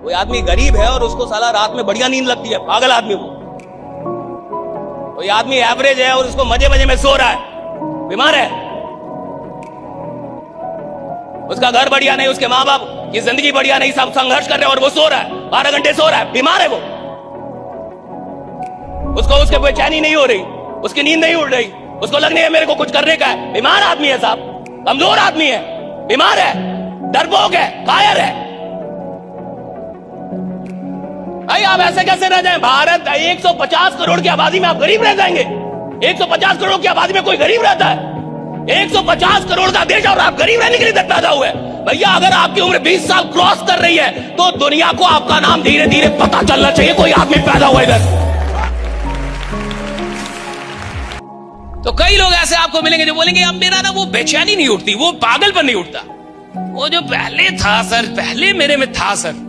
कोई आदमी गरीब है और उसको साला रात में बढ़िया नींद लगती है, पागल आदमी वो। कोई आदमी एवरेज है और उसको मजे मजे में सो रहा है, बीमार है। उसका घर बढ़िया नहीं, उसके माँ बाप की जिंदगी बढ़िया नहीं, सब संघर्ष कर रहे हैं और वो सो रहा है, 12 घंटे सो रहा है, बीमार है वो। उसको उसके बेचैनी नहीं हो रही, उसकी नींद नहीं उड़ रही, उसको लगने है मेरे को कुछ करने का है। बीमार आदमी है साहब, कमजोर आदमी है, बीमार है, डरपोक है, कायर है। भाई आप ऐसे कैसे रह जाएं? भारत 150 करोड़ की आबादी में आप गरीब रह जाएंगे? 150 करोड़ की आबादी में कोई गरीब रहता है? 150 करोड़ का देश और आप गरीब रहने के लिए पैदा हुए? भैया अगर आपकी उम्र 20 साल क्रॉस कर रही है तो दुनिया को आपका नाम धीरे धीरे पता चलना चाहिए, कोई आदमी पैदा हुआ इधर। तो कई लोग ऐसे आपको मिलेंगे जो बोलेंगे अब मेरा ना वो बेचैनी नहीं उठती, वो पागलपन नहीं उठता, वो जो पहले था सर, पहले मेरे में था सर,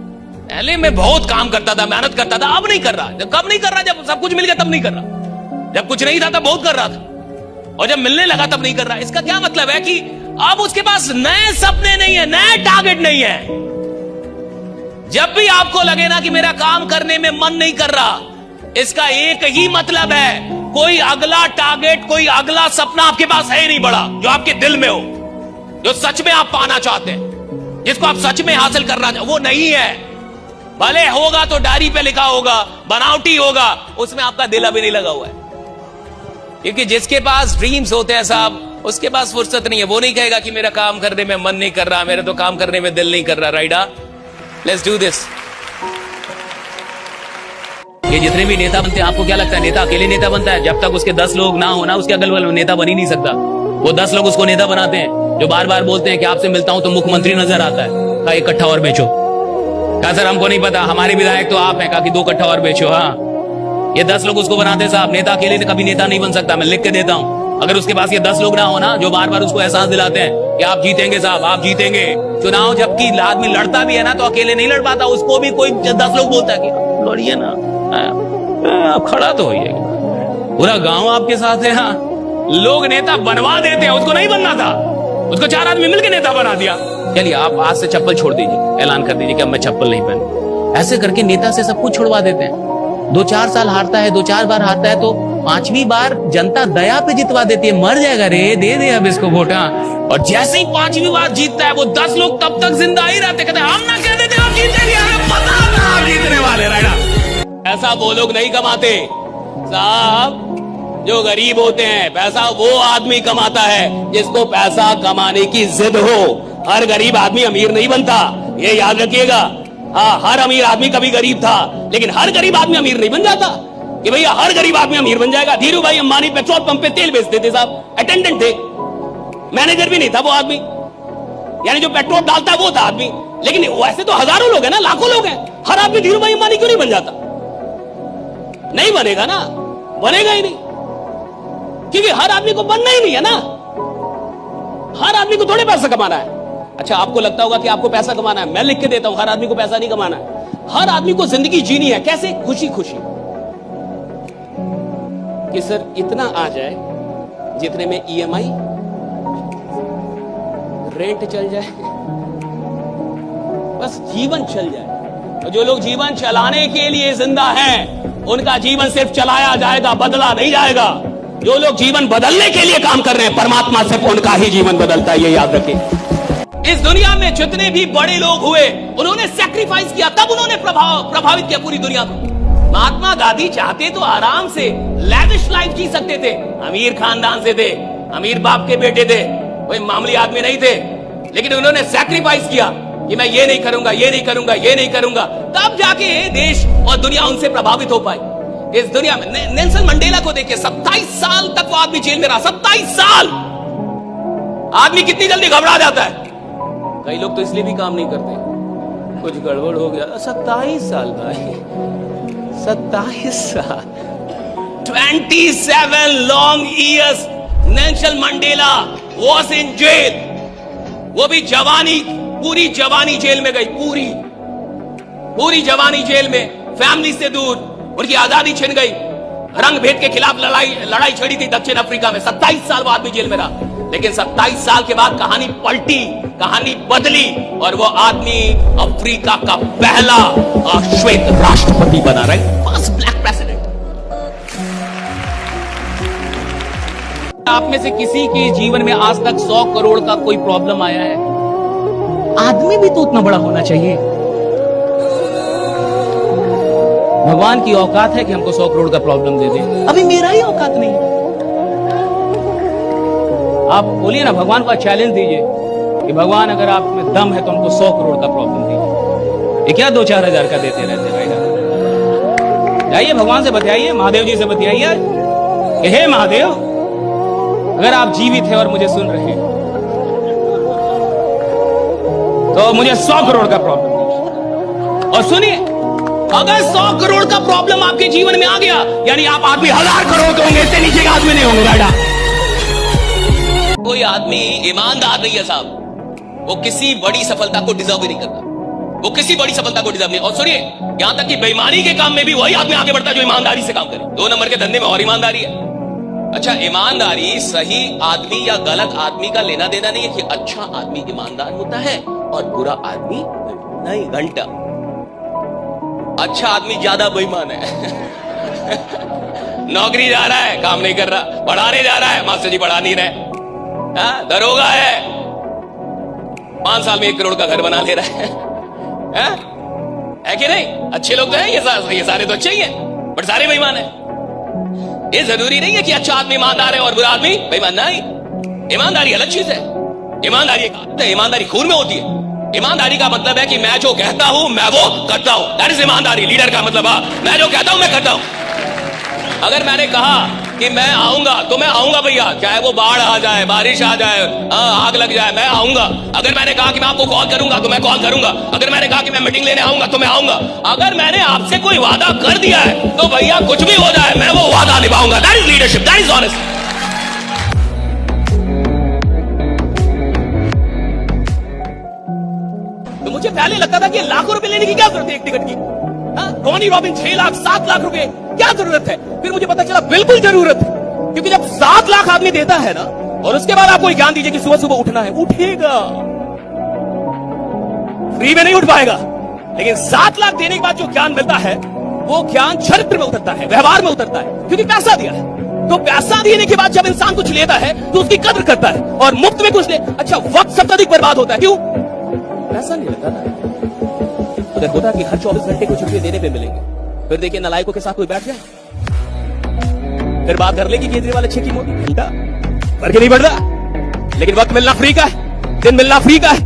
पहले मैं बहुत काम करता था, मेहनत करता था, अब नहीं कर रहा। जब कब नहीं कर रहा? जब सब कुछ मिल गया तब नहीं कर रहा। जब कुछ नहीं था तब बहुत कर रहा था, और जब मिलने लगा तब नहीं कर रहा। इसका क्या मतलब है कि अब उसके पास नए सपने नहीं है, नए टारगेट नहीं है। जब भी आपको लगे ना कि मेरा काम करने में मन नहीं कर रहा, इसका एक ही मतलब है, कोई अगला टारगेट, कोई अगला सपना आपके पास है ही नहीं बड़ा, जो आपके दिल में हो, जो सच में आप पाना चाहते हैं, जिसको आप सच में हासिल करना चाहते, वो नहीं है। भले होगा तो डायरी पे लिखा होगा, बनावटी होगा, उसमें आपका दिल अभी नहीं लगा हुआ है। क्योंकि जिसके पास ड्रीम्स होते हैं साहब, उसके पास फुर्सत नहीं है। वो नहीं कहेगा कि मेरा काम करने में मन नहीं कर रहा, मेरा तो काम करने में दिल नहीं कर रहा। राइडा, लेट्स डू दिस। ये जितने भी नेता बनते हैं, आपको क्या लगता है नेता अकेले नेता बनता है? जब तक उसके 10 लोग ना होना, उसके अगल बगल में नेता बन ही नहीं सकता। वो 10 लोग उसको नेता बनाते हैं, जो बार बार बोलते हैं कि आपसे मिलता हूं तो मुख्यमंत्री नजर आता है, कहा एक कट्ठा और बेचो। कहा सर हमको नहीं पता, हमारे विधायक तो आप हैं, कहा कि 2 कट्ठा और बेचो। हाँ, ये 10 लोग उसको बनाते साहब। नेता अकेले कभी नेता नहीं बन सकता, मैं लिख के देता हूं। अगर उसके पास ये 10 लोग ना होना, जो बार बार उसको एहसास दिलाते हैं कि आप जीतेंगे साहब, आप जीतेंगे चुनाव, जबकि आदमी लड़ता भी है ना तो अकेले नहीं लड़ पाता, उसको भी कोई 10 लोग बोलता है कि लड़िए ना, आप खड़ा तो होइए, पूरा गांव आपके साथ है। हाँ, लोग नेता बनवा देते हैं, उसको नहीं बनना था, उसको 4 आदमी मिलकर नेता बना दिया। चलिए आप आज से चप्पल छोड़ दीजिए, ऐलान कर दीजिए कि अब मैं चप्पल नहीं पहन। ऐसे करके नेता से सब कुछ छुड़वा देते हैं। 2-4 साल हारता है, 2-4 बार हारता है, तो 5वीं बार जनता दया पे जितवा देती है, मर जाएगा रे, दे दे अब इसको वोट। और जैसे ही 5वीं बार जीतता है, वो 10 लोग तब तक जिंदा ही रहते, कहते हम ना कह देते हम जीतेंगे, हमें पता था आप जीतने वाले। राइडा, ऐसा वो लोग नहीं कमाते साहब, जो गरीब होते हैं। पैसा वो आदमी कमाता है जिसको पैसा कमाने की जिद हो। हर गरीब आदमी अमीर नहीं बनता, ये याद रखिएगा। हाँ, हर अमीर आदमी कभी गरीब था, लेकिन हर गरीब आदमी अमीर नहीं बन जाता कि भैया हर गरीब आदमी अमीर बन जाएगा। धीरू भाई अंबानी पेट्रोल पंप पे तेल बेचते थे साहब, अटेंडेंट थे, मैनेजर भी नहीं था वो आदमी, यानी जो पेट्रोल डालता वो था आदमी। लेकिन वैसे तो हजारों लोग हैं ना, लाखों लोग हैं। हर आदमी धीरू भाई अंबानी क्यों नहीं बन जाता? नहीं बनेगा ना, बनेगा ही नहीं, क्योंकि हर आदमी को बनना ही नहीं है ना। हर आदमी को थोड़े पैसा कमाना है। अच्छा, आपको लगता होगा कि आपको पैसा कमाना है, मैं लिख के देता हूं, हर आदमी को पैसा नहीं कमाना है। हर आदमी को जिंदगी जीनी है। कैसे? खुशी खुशी, कि सर इतना आ जाए जितने में EMI, रेंट चल जाए, बस जीवन चल जाए। और जो लोग जीवन चलाने के लिए जिंदा हैं, उनका जीवन सिर्फ चलाया जाएगा, बदला नहीं जाएगा। जो लोग जीवन बदलने के लिए काम कर रहे हैं, परमात्मा सिर्फ उनका ही जीवन बदलता है, ये याद रखें। इस दुनिया में जितने भी बड़े लोग हुए, उन्होंने सैक्रिफाइस किया, तब उन्होंने प्रभावित किया पूरी दुनिया को। महात्मा गांधी चाहते तो आराम से लैविश लाइफ जी सकते थे, अमीर खानदान से थे, अमीर बाप के बेटे थे, कोई मामूली आदमी नहीं थे, लेकिन उन्होंने सैक्रिफाइस किया कि मैं ये नहीं करूंगा, ये नहीं करूंगा, ये नहीं करूंगा। तब जाके देश और दुनिया उनसे प्रभावित हो पाई। इस दुनिया में नेल्सन मंडेला को देखिए, 27 साल तक वो आदमी जेल में रहा। 27 साल! आदमी कितनी जल्दी घबरा जाता है। कई लोग तो इसलिए भी काम नहीं करते, कुछ गड़बड़ हो गया। 27 साल भाई, 27 साल, 27 long years Nelson Mandela was in jail. वो भी जवानी, पूरी जवानी जेल में गई, पूरी जवानी जेल में, फैमिली से दूर, उनकी आजादी छिन गई। रंग भेद के खिलाफ लड़ाई छड़ी थी दक्षिण अफ्रीका में। 27 साल वो आदमी जेल में रहा। लेकिन 27 साल के बाद कहानी पलटी, कहानी बदली और वो आदमी अफ्रीका का पहला श्वेत राष्ट्रपति बना रहा है, फर्स्ट ब्लैक प्रेसिडेंट। आप में से किसी के जीवन में आज तक 100 करोड़ का कोई प्रॉब्लम आया है? आदमी भी तो उतना बड़ा होना चाहिए। भगवान की औकात है कि हमको 100 करोड़ का प्रॉब्लम दे दे, अभी मेरा ही औकात नहीं है। आप बोलिए ना, भगवान को चैलेंज दीजिए कि भगवान अगर आप में दम है तो हमको 100 करोड़ का प्रॉब्लम दीजिए। ये क्या 2-4 हजार का देते रहते भाई? जाइए भगवान से बतियाइए, महादेव जी से बतियाइए कि हे महादेव, अगर आप जीवित हैं और मुझे सुन रहे हैं तो मुझे 100 करोड़ का प्रॉब्लम दीजिए। और सुनिए, अगर 100 करोड़ का प्रॉब्लम आपके जीवन में आ गया, यानी आप आदमी 1000 करोड़ के होंगे, इससे नीचे के आदमी नहीं होंगे। बेटा, कोई आदमी ईमानदार नहीं है साहब, वो किसी बड़ी सफलता को डिजर्व ही नहीं करता, वो किसी बड़ी सफलता को डिजर्व नहीं। और सुनिए, यहां तक कि बेईमानी के काम में भी वही आदमी आगे बढ़ता है जो ईमानदारी से काम करे। 2 नंबर के धंधे में और ईमानदारी है। अच्छा, ईमानदारी सही आदमी या गलत आदमी का लेना देना नहीं है कि अच्छा आदमी ईमानदार होता है और बुरा आदमी नहीं। घंटा अच्छा आदमी ज्यादा बेईमान है। नौकरी जा रहा है, काम नहीं कर रहा, पढ़ाने जा रहा है, मास्टर जी पढ़ा नहीं रहे, दरोगा है, 5 साल में 1 करोड़ का घर बना ले रहा है कि नहीं? अच्छे लोग तो हैं, ये सारे तो अच्छे ही हैं, बट सारे बेईमान हैं। ये जरूरी नहीं है कि अच्छा आदमी ईमानदार है और बुरा आदमी बेईमान नहीं। ईमानदारी अलग चीज है। ईमानदारी एक आदत है, ईमानदारी खून में होती है। ईमानदारी का मतलब है कि मैं जो कहता हूं मैं वो करता हूं, दैट इज ईमानदारी। लीडर का मतलब मैं जो कहता हूं मैं करता हूं। अगर मैंने कहा कि मैं आऊंगा तो मैं आऊंगा भैया, चाहे वो बाढ़ आ जाए, बारिश आ जाए, आग लग जाए, मैं आऊंगा। अगर मैंने कहा कि मैं आपको कॉल करूंगा तो मैं कॉल करूंगा। अगर मैंने कहा कि मैं मीटिंग लेने आऊंगा तो मैं आऊंगा। अगर मैंने आपसे कोई वादा कर दिया है तो भैया कुछ भी हो जाए मैं वो वादा निभाऊंगा। That is leadership, that is honest. तो मुझे पहले लगता था कि लाखों रुपए लेने की क्या जरूरत है एक टिकट की। टोनी रॉबिन 6 लाख 7 लाख रुपए क्या जरूरत है? फिर मुझे पता चला बिल्कुल जरूरत है, क्योंकि जब 7 लाख आदमी देता है ना, और उसके बाद आप कोई ज्ञान दीजिए कि सुबह सुबह उठना है, उठेगा, फ्री में नहीं उठ पाएगा। लेकिन 7 लाख देने के बाद जो ज्ञान मिलता है वो ज्ञान चरित्र में उतरता है, व्यवहार में उतरता है, क्योंकि पैसा दिया है। तो पैसा देने के बाद जब इंसान कुछ लेता है तो उसकी कद्र करता है, और मुफ्त में कुछ ले। अच्छा, वक्त सबसे अधिक बर्बाद होता है, क्यों? पैसा नहीं लगता ना। अगर होता कि हर 24 घंटे को छुट्टी देने पे मिलेंगे, फिर देखिए नालायकों के साथ कोई बैठ जाए, फिर बात कर लेगी केजरीवाल अच्छे की मोदी, घंटा फर्क नहीं पड़ता। लेकिन वक्त मिलना फ्री का है, दिन मिलना फ्री का है,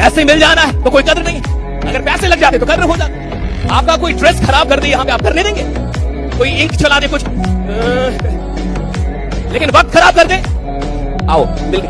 ऐसे मिल जाना है तो कोई कद्र नहीं। अगर पैसे लग जाते तो कद्र हो जाता। आपका कोई ड्रेस खराब कर दे यहां पे, आप करने देंगे? कोई इंक चला दे कुछ, लेकिन वक्त खराब कर दे, आओ मिल